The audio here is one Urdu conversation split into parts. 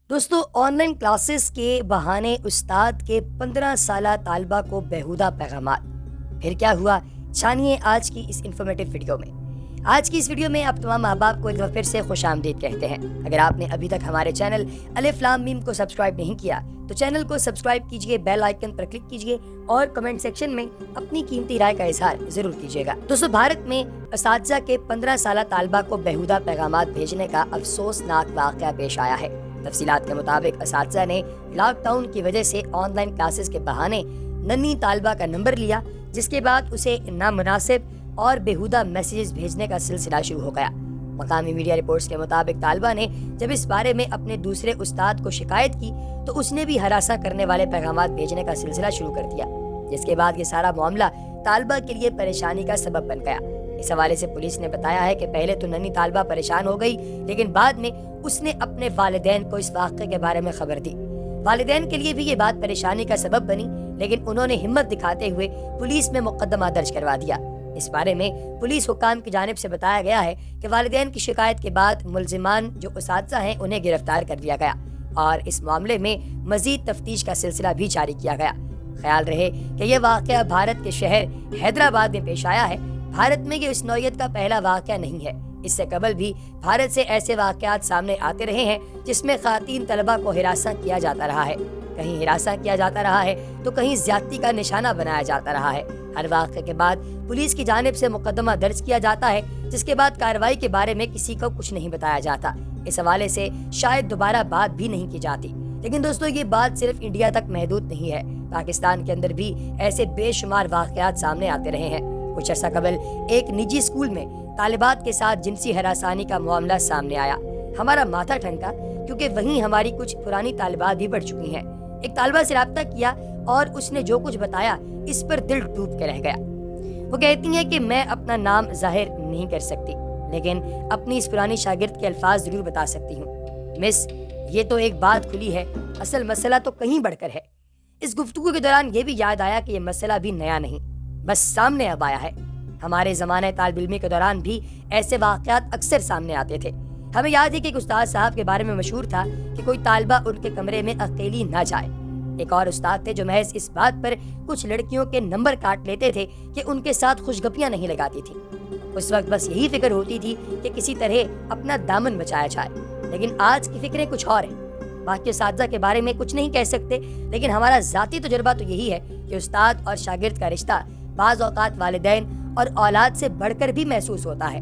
دوستو، آن لائن کلاسز کے بہانے استاد کے 15 سالہ طالبہ کو بیہودہ پیغامات. پھر کیا ہوا؟ جانیے آج کی اس انفارمیٹیو ویڈیو میں. آج کی اس ویڈیو میں آپ تمام احباب کو ایک بار پھر سے خوش آمدید کہتے ہیں. اگر آپ نے ابھی تک ہمارے چینل الف لام میم کو سبسکرائب نہیں کیا تو چینل کو سبسکرائب کیجئے، بیل آئیکن پر کلک کیجئے اور کمنٹ سیکشن میں اپنی قیمتی رائے کا اظہار ضرور کیجئے گا. دوستو، بھارت میں اساتذہ کے 15 سالہ طالبہ کو بیہودہ پیغامات بھیجنے کا افسوسناک واقعہ پیش آیا ہے. تفصیلات کے مطابق اساتذہ نے لاک ڈاؤن کی وجہ سے آن لائن کلاسز کے بہانے ننھی طالبہ کا نمبر لیا، جس کے بعد اسے نامناسب اور بیہودہ میسیجز بھیجنے کا سلسلہ شروع ہو گیا. مقامی میڈیا رپورٹس کے مطابق طالبہ نے جب اس بارے میں اپنے دوسرے استاد کو شکایت کی تو اس نے بھی ہراساں کرنے والے پیغامات بھیجنے کا سلسلہ شروع کر دیا، جس کے بعد یہ سارا معاملہ طالبہ کے لیے پریشانی کا سبب بن گیا. اس حوالے سے پولیس نے بتایا ہے کہ پہلے تو ننھی طالبہ پریشان ہو گئی، لیکن بعد میں اس نے اپنے والدین کو اس واقعے کے بارے میں خبر دی. والدین کے لیے بھی یہ بات پریشانی کا سبب بنی، لیکن انہوں نے ہمت دکھاتے ہوئے پولیس میں مقدمہ درج کروا دیا. اس بارے میں پولیس حکام کی جانب سے بتایا گیا ہے کہ والدین کی شکایت کے بعد ملزمان جو اساتذہ ہیں انہیں گرفتار کر لیا گیا اور اس معاملے میں مزید تفتیش کا سلسلہ بھی جاری کیا گیا. خیال رہے کہ یہ واقعہ بھارت کے شہر حیدرآباد میں پیش آیا ہے. بھارت میں یہ اس نوعیت کا پہلا واقعہ نہیں ہے. اس سے قبل بھی بھارت سے ایسے واقعات سامنے آتے رہے ہیں جس میں خواتین طلبہ کو ہراساں کیا جاتا رہا ہے. کہیں ہراساں کیا جاتا رہا ہے تو کہیں زیادتی کا نشانہ بنایا جاتا رہا ہے. ہر واقعے کے بعد پولیس کی جانب سے مقدمہ درج کیا جاتا ہے، جس کے بعد کارروائی کے بارے میں کسی کو کچھ نہیں بتایا جاتا. اس حوالے سے شاید دوبارہ بات بھی نہیں کی جاتی. لیکن دوستو، یہ بات صرف انڈیا تک محدود نہیں ہے. پاکستان کے اندر بھی ایسے بے شمار واقعات سامنے آتے رہے ہیں. کچھ عرصہ قبل ایک نجی اسکول میں طالبات کے ساتھ جنسی ہراسانی کا معاملہ سامنے آیا. ہمارا ماتھا ٹھنکا کیونکہ وہیں ہماری کچھ پرانی طالبات بھی بڑھ چکی ہیں. ایک طالبہ سے رابطہ کیا اور اس نے جو کچھ بتایا اس پر دل ڈوب کے رہ گیا. وہ کہتی ہیں کہ میں اپنا نام ظاہر نہیں کر سکتی، لیکن اپنی اس پرانی شاگرد کے الفاظ ضرور بتا سکتی ہوں. مس، یہ تو ایک بات کھلی ہے، اصل مسئلہ تو کہیں بڑھ کر ہے. اس گفتگو کے دوران یہ بھی یاد آیا کہ یہ مسئلہ بھی نیا نہیں، بس سامنے اب آیا ہے. ہمارے زمانے طالب علمی کے دوران بھی ایسے واقعات اکثر سامنے آتے تھے. ہمیں یاد ہے کہ ایک استاد صاحب کے بارے میں مشہور تھا کہ کوئی طالبہ ان کے کمرے میں اکیلی نہ جائے. ایک اور استاد تھے جو محض اس بات پر کچھ لڑکیوں کے نمبر کاٹ لیتے تھے کہ ان کے ساتھ خوشگپیاں نہیں لگاتی تھی. اس وقت بس یہی فکر ہوتی تھی کہ کسی طرح اپنا دامن بچایا جائے. لیکن آج کی فکریں کچھ اور ہیں. باقی اساتذہ کے بارے میں کچھ نہیں کہہ سکتے، لیکن ہمارا ذاتی تجربہ تو یہی ہے کہ استاد اور شاگرد کا رشتہ بعض اوقات والدین اور اولاد سے بڑھ کر بھی محسوس ہوتا ہے.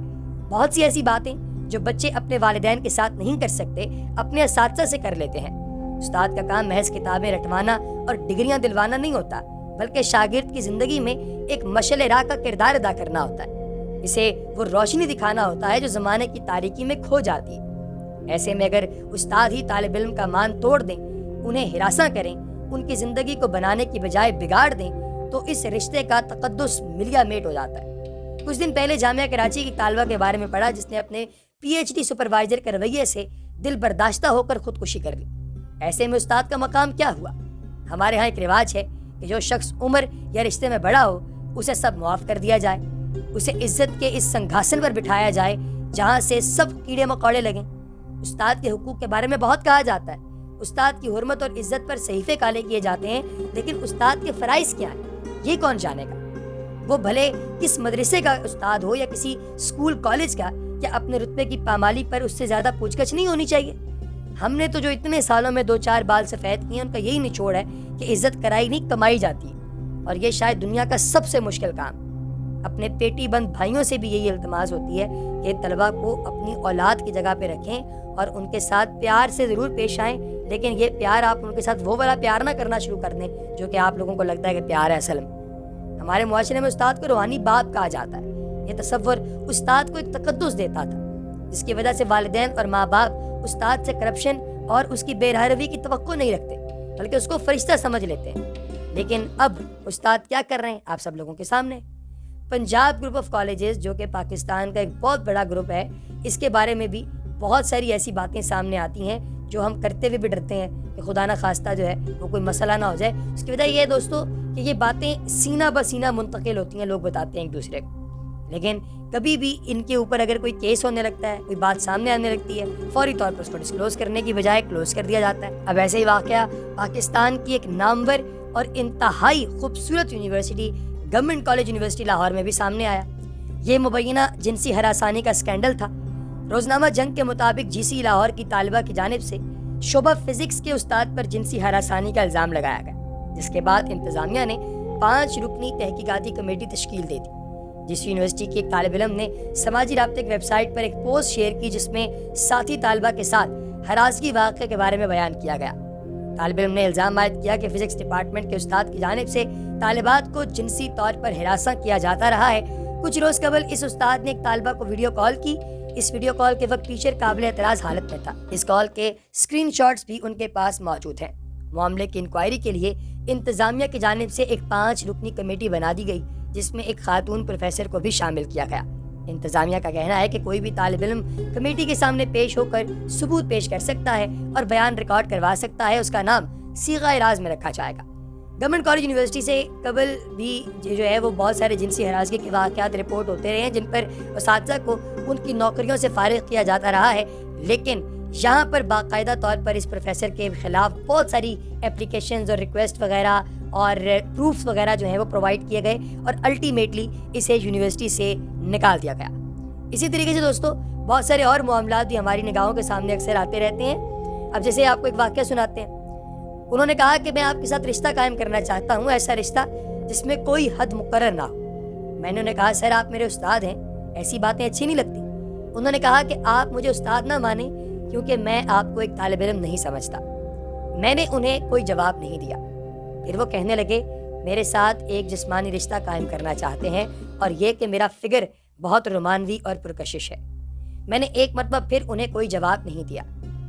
بہت سی ایسی باتیں جو بچے اپنے والدین کے ساتھ نہیں کر سکتے اپنے اساتذہ سے کر لیتے ہیں. استاد کا کام محض کتابیں رٹوانا اور ڈگریاں دلوانا نہیں ہوتا، بلکہ شاگرد کی زندگی میں ایک مشعل راہ کا کردار ادا کرنا ہوتا ہے. اسے وہ روشنی دکھانا ہوتا ہے جو زمانے کی تاریکی میں کھو جاتی ہے. ایسے میں اگر استاد ہی طالب علم کا مان توڑ دیں، انہیں ہراساں کریں، ان کی زندگی کو بنانے کی بجائے بگاڑ دیں، تو اس رشتے کا تقدس ملیا میٹ ہو جاتا ہے. کچھ دن پہلے جامعہ کراچی کی طالبہ کے بارے میں پڑھا جس نے اپنے پی ایچ ڈی سپروائزر کے رویے سے دل برداشتہ ہو کر خودکشی کر لی. ایسے میں استاد کا مقام کیا ہوا؟ ہمارے ہاں ایک رواج ہے کہ جو شخص عمر یا رشتے میں بڑا ہو اسے سب معاف کر دیا جائے، اسے عزت کے اس سنگھاسن پر بٹھایا جائے جہاں سے سب کیڑے مکوڑے لگیں. استاد کے حقوق کے بارے میں بہت کہا جاتا ہے، استاد کی حرمت اور عزت پر صحیفے کالے کیے جاتے ہیں، لیکن استاد کے فرائض کیا ہیں یہ کون جانے گا؟ وہ بھلے کس مدرسے کا استاد ہو یا کسی اسکول کالج کا، یا اپنے رتبے کی پامالی پر اس سے زیادہ پوچھ گچھ نہیں ہونی چاہیے؟ ہم نے تو جو اتنے سالوں میں 2-4 بال سفید کیے ان کا یہی نچوڑ ہے کہ عزت کرائی نہیں کمائی جاتی ہے. اور یہ شاید دنیا کا سب سے مشکل کام. اپنے پیٹی بند بھائیوں سے بھی یہی التماس ہوتی ہے کہ طلبہ کو اپنی اولاد کی جگہ پہ رکھیں اور ان کے ساتھ پیار سے ضرور پیش آئیں، لیکن یہ پیار آپ ان کے ساتھ وہ والا پیار نہ کرنا شروع کر دیں جو کہ آپ لوگوں کو لگتا ہے کہ پیار ہے. اصل میں ہمارے معاشرے میں استاد کو روحانی باپ کہا جاتا ہے. یہ تصور استاد کو ایک تقدس دیتا تھا، جس کی وجہ سے والدین اور ماں باپ استاد سے کرپشن اور اس کی بے روی کی توقع نہیں رکھتے، بلکہ اس کو فرشتہ سمجھ لیتے ہیں. لیکن اب استاد کیا کر رہے ہیں آپ سب لوگوں کے سامنے. پنجاب گروپ آف کالجز جو کہ پاکستان کا ایک بہت بڑا گروپ ہے، اس کے بارے میں بھی بہت ساری ایسی باتیں سامنے آتی ہیں جو ہم کرتے ہوئے بھی ڈرتے ہیں کہ خدا نہ خواستہ جو ہے وہ کوئی مسئلہ نہ ہو جائے. اس کی وجہ یہ ہے دوستو کہ یہ باتیں سینہ بسینہ منتقل ہوتی ہیں، لوگ بتاتے ہیں ایک دوسرے کو. لیکن کبھی بھی ان کے اوپر اگر کوئی کیس ہونے لگتا ہے، کوئی بات سامنے آنے لگتی ہے، فوری طور پر اس کو ڈسکلوز کرنے کی بجائے کلوز کر دیا جاتا ہے۔ اب ایسے ہی واقعہ پاکستان کی ایک نامور اور انتہائی خوبصورت university government college university Lahore میں بھی سامنے آیا۔ یہ مبینہ جنسی ہراسانی کا اسکینڈل تھا۔ روزنامہ جنگ کے مطابق جی سی لاہور کی طالبہ کی جانب سے شعبہ فزکس کے استاد پر جنسی ہراسانی کا الزام لگایا گیا، جس کے بعد انتظامیہ نے 5 رکنی تحقیقاتی کمیٹی تشکیل دے دی۔ جس یونیورسٹی کی ایک طالب علم نے سماجی رابطے کی ویب سائٹ پر ایک پوسٹ شیئر کی جس میں ساتھی طالبہ کے ساتھ ہراسگی واقعے کے بارے میں بیان کیا گیا۔ طالب علم نے الزام عائد کیا کہ فزکس ڈپارٹمنٹ کے استاد کی جانب سے طالبات کو جنسی طور پر ہراساں کیا جاتا رہا ہے۔ کچھ روز قبل اس استاد نے ایک طالبہ کو ویڈیو کال کی۔ اس ویڈیو کال کے وقت ٹیچر قابل اعتراض حالت میں تھا۔ اس کال کے اسکرین شاٹس بھی ان کے پاس موجود ہیں۔ معاملے کی انکوائری کے لیے انتظامیہ کی جانب سے ایک 5 رکنی کمیٹی بنا دی گئی، جس میں ایک خاتون پروفیسر کو بھی شامل کیا گیا۔ انتظامیہ کا کہنا ہے کہ کوئی بھی طالب علم کمیٹی کے سامنے پیش ہو کر ثبوت پیش کر سکتا ہے اور بیان ریکارڈ کروا سکتا ہے۔ اس کا نام صیغہ راز میں رکھا جائے گا۔ گورنمنٹ کالج یونیورسٹی سے قبل بھی جو ہے وہ بہت سارے جنسی ہراسگی کے واقعات رپورٹ ہوتے رہے ہیں، جن پر اساتذہ کو ان کی نوکریوں سے فارغ کیا جاتا رہا ہے، لیکن یہاں پر باقاعدہ طور پر اس پروفیسر کے خلاف بہت ساری اپلیکیشنز اور ریکویسٹ وغیرہ اور پروفس وغیرہ جو ہیں وہ پرووائڈ کیے گئے اور الٹیمیٹلی اسے یونیورسٹی سے نکال دیا گیا۔ اسی طریقے سے دوستو بہت سارے اور معاملات بھی ہماری نگاہوں کے سامنے اکثر آتے رہتے ہیں۔ اب جیسے آپ کو ایک واقعہ سناتے ہیں۔ انہوں نے کہا کہ میں آپ کے ساتھ رشتہ قائم کرنا چاہتا ہوں، ایسا رشتہ جس میں کوئی حد مقرر نہ ہو۔ میں نے انہیں کہا سر آپ میرے استاد ہیں، ایسی باتیں اچھی نہیں لگتی۔ انہوں نے کہا کہ آپ مجھے استاد نہ مانیں کیونکہ میں آپ کو ایک طالب علم نہیں سمجھتا۔ میں نے انہیں کوئی جواب نہیں دیا۔ پھر وہ کہنے لگے میرے ساتھ ایک جسمانی رشتہ قائم کرنا چاہتے ہیں اور یہ کہ میرا فگر بہت رومانوی اور پرکشش ہے۔ میں نے ایک مرتبہ پھر انہیں کوئی جواب نہیں دیا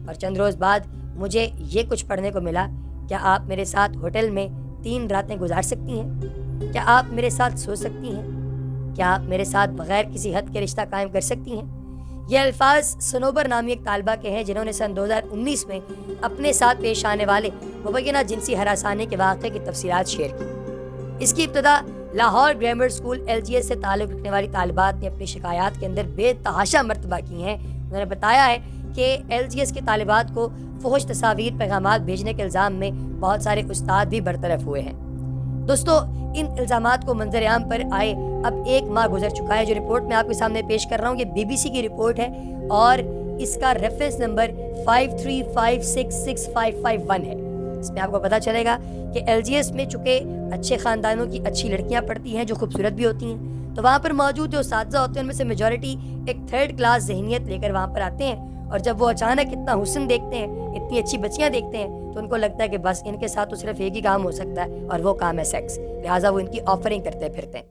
اور چند روز بعد مجھے یہ کچھ پڑھنے کو ملا، کیا آپ میرے ساتھ ہوٹل میں 3 راتیں گزار سکتی ہیں؟ کیا آپ میرے ساتھ سو سکتی ہیں؟ کیا آپ میرے ساتھ بغیر کسی حد کے رشتہ قائم کر سکتی ہیں؟ یہ الفاظ سنوبر نامی ایک طالبہ کے ہیں جنہوں نے سن 2019 میں اپنے ساتھ پیش آنے والے مبینہ جنسی ہراسانی کے واقعے کی تفصیلات شیئر کی۔ اس کی ابتدا لاہور گرامر اسکول LGS سے تعلق رکھنے والی طالبات نے اپنی شکایات کے اندر بے تحاشا مرتبہ کی ہیں۔ انہوں نے بتایا ہے کہ LGS کے طالبات کو فحش تصاویر پیغامات بھیجنے کے الزام میں بہت سارے استاد بھی برطرف ہوئے ہیں۔ دوستو ان الزامات کو منظر عام پر آئے اب 1 ماہ گزر چکا ہے۔ جو رپورٹ میں آپ کے سامنے پیش کر رہا ہوں یہ BBC کی رپورٹ ہے اور اس کا ریفرنس نمبر 53566551 ہے۔ اس میں آپ کو پتہ چلے گا کہ LGS میں چونکہ اچھے خاندانوں کی اچھی لڑکیاں پڑھتی ہیں جو خوبصورت بھی ہوتی ہیں، تو وہاں پر موجود جو اساتذہ ہوتے ہیں ان میں سے میجورٹی ایک 3rd کلاس ذہنیت لے کر وہاں پر آتے ہیں، اور جب وہ اچانک اتنا حسن دیکھتے ہیں، اتنی اچھی بچیاں دیکھتے ہیں، تو ان کو لگتا ہے کہ بس ان کے ساتھ تو صرف ایک ہی کام ہو سکتا ہے اور وہ کام ہے سیکس، لہٰذا وہ ان کی آفرنگ کرتے پھرتے ہیں۔